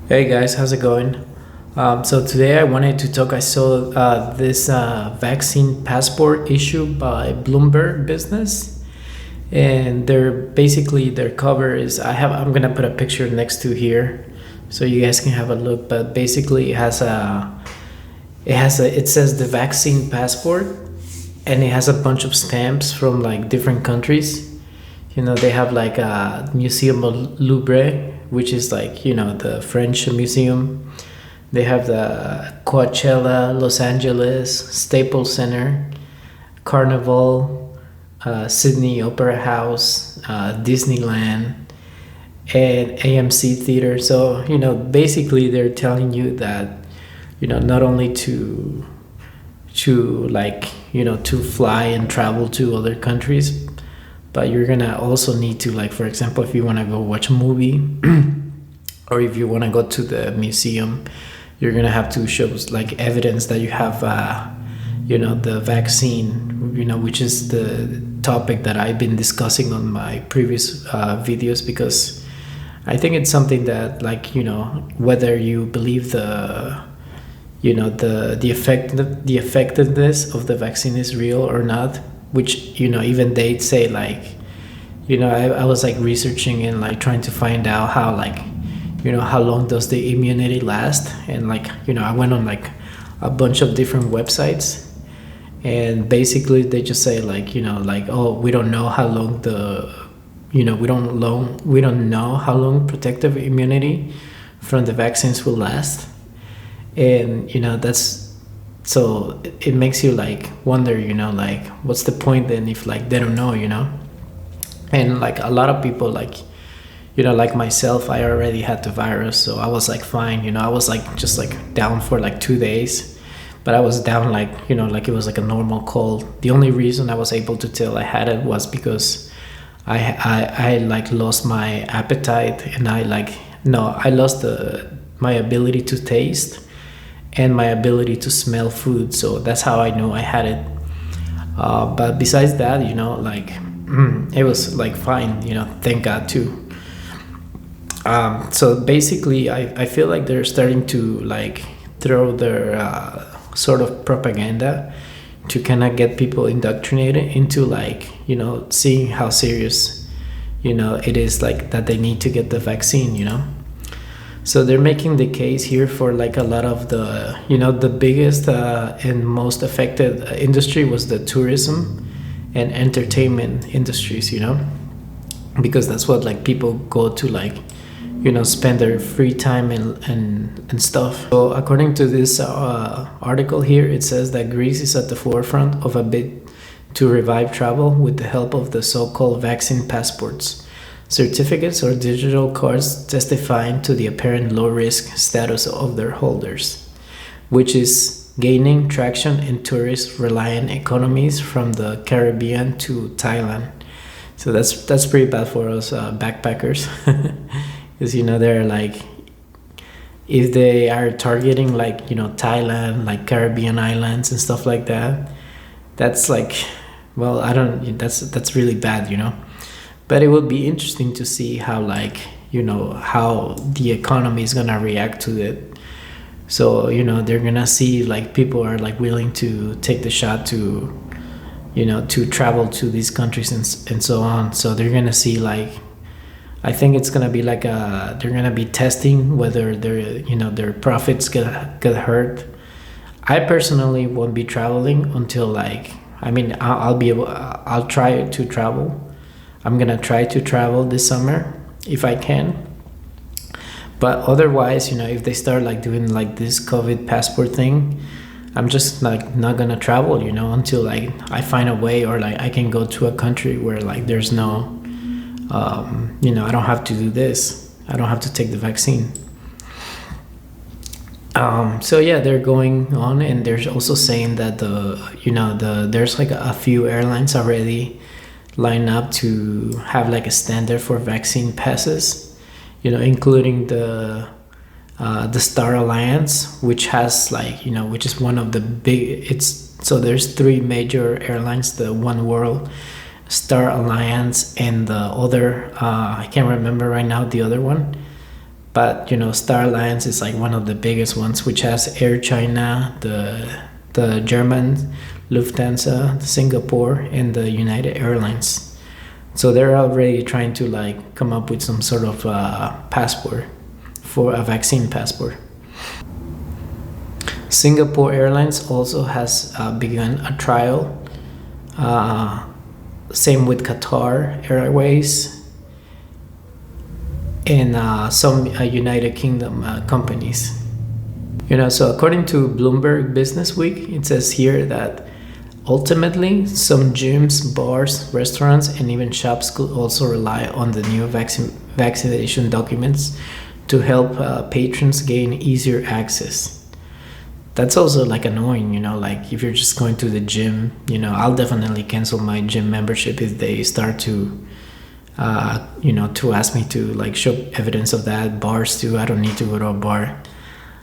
Hey guys, how's it going? So today I wanted to talk. I saw this vaccine passport issued by Bloomberg Business, and their cover is I'm gonna put a picture next to here, so you guys can have a look. But basically, it says the vaccine passport, and it has a bunch of stamps from like different countries. They have like a Museum of Louvre, which is like the French museum. They have the Coachella, Los Angeles, Staples Center, Carnival, Sydney Opera House, Disneyland, and AMC Theater. So basically they're telling you that not only to fly and travel to other countries, but you're gonna also need to, like, for example, if you want to go watch a movie or if you want to go to the museum, you're gonna have to show like evidence that you have the vaccine, which is the topic that I've been discussing on my previous videos, because I think it's something that, like, whether you believe the effectiveness of the vaccine is real or not, which even they say, like, I was like researching and like trying to find out how, like, how long does the immunity last, and like I went on like a bunch of different websites, and basically they just say, like, like, oh, we don't know how long we don't know how long protective immunity from the vaccines will last. And that's, so it makes you like wonder, like, what's the point then if like they don't know, and like a lot of people, like, like myself, I already had the virus, so I was like fine. I was like just like down for like 2 days, but I was down like like it was like a normal cold. The only reason I was able to tell I had it was because I like lost my appetite, and I lost my ability to taste and my ability to smell food. So that's how I know I had it. But besides that, like, it was like fine, thank God too. So basically, I feel like they're starting to like throw their sort of propaganda to kind of get people indoctrinated into, like, seeing how serious, it is, like, that they need to get the vaccine. So they're making the case here for like a lot of the, the biggest and most affected industry was the tourism and entertainment industries, because that's what like people go to, like, spend their free time and stuff. So according to this article here, it says that Greece is at the forefront of a bid to revive travel with the help of the so-called vaccine passports, certificates or digital cards testifying to the apparent low-risk status of their holders, which is gaining traction in tourist-reliant economies from the Caribbean to Thailand. So that's pretty bad for us backpackers, because they're like, if they are targeting like Thailand, like Caribbean islands and stuff like that, that's like, well, I don't, that's really bad. But it would be interesting to see how, like, how the economy is gonna react to it. So they're gonna see, like, people are like willing to take the shot to to travel to these countries and so on. So they're gonna see, like, I think it's gonna be like they're gonna be testing whether their profits get hurt. I personally won't be traveling until, like, I mean, I'll try to travel. I'm gonna try to travel this summer if I can. But otherwise, if they start like doing like this COVID passport thing, I'm just like not gonna travel, until like I find a way, or like I can go to a country where like there's no, I don't have to do this. I don't have to take the vaccine. So yeah, they're going on, and they're also saying that there's like a few airlines already line up to have like a standard for vaccine passes, including the Star Alliance, which has like, which is one of the big, so there's three major airlines: the One World, Star Alliance, and the other, I can't remember right now the other one, But Star Alliance is like one of the biggest ones, which has Air China, the German Lufthansa, Singapore, and the United Airlines. So they're already trying to like come up with some sort of passport, for a vaccine passport. Singapore Airlines also has begun a trial. Same with Qatar Airways and some United Kingdom companies. So according to Bloomberg Businessweek, it says here that ultimately some gyms, bars, restaurants, and even shops could also rely on the new vaccination documents to help patrons gain easier access. That's also like annoying, like if you're just going to the gym, I'll definitely cancel my gym membership if they start to to ask me to like show evidence of that. Bars too, I don't need to go to a bar.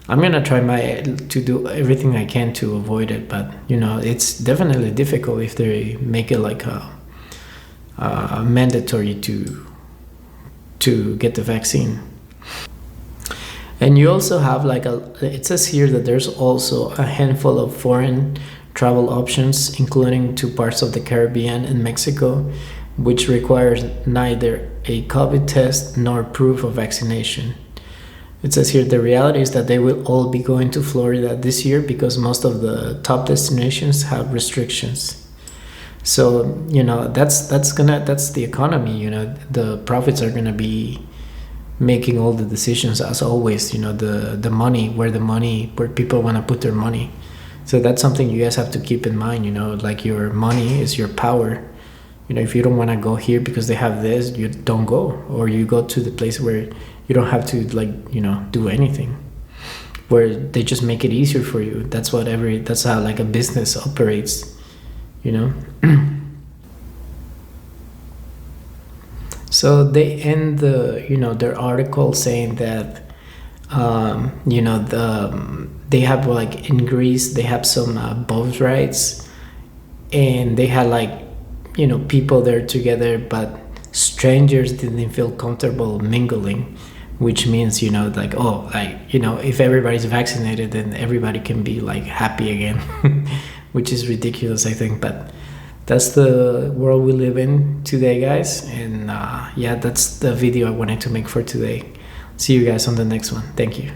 I'm gonna try to do everything I can to avoid it, but it's definitely difficult if they make it like a mandatory to get the vaccine. And you also have like it says here that there's also a handful of foreign travel options, including to parts of the Caribbean and Mexico, which requires neither a COVID test nor proof of vaccination. It says here the reality is that they will all be going to Florida this year because most of the top destinations have restrictions. So that's the economy. The profits are gonna be making all the decisions as always. The money where people want to put their money. So that's something you guys have to keep in mind. Like your money is your power. If you don't want to go here because they have this, you don't go, or you go to the place where you don't have to do anything, where they just make it easier for you. That's how like a business operates. So they end their article saying that they have like in Greece they have some boat rides, and they had like people there together, but strangers didn't feel comfortable mingling, which means if everybody's vaccinated, then everybody can be like happy again, which is ridiculous, I think. But that's the world we live in today, guys. And that's the video I wanted to make for today. See you guys on the next one. Thank you.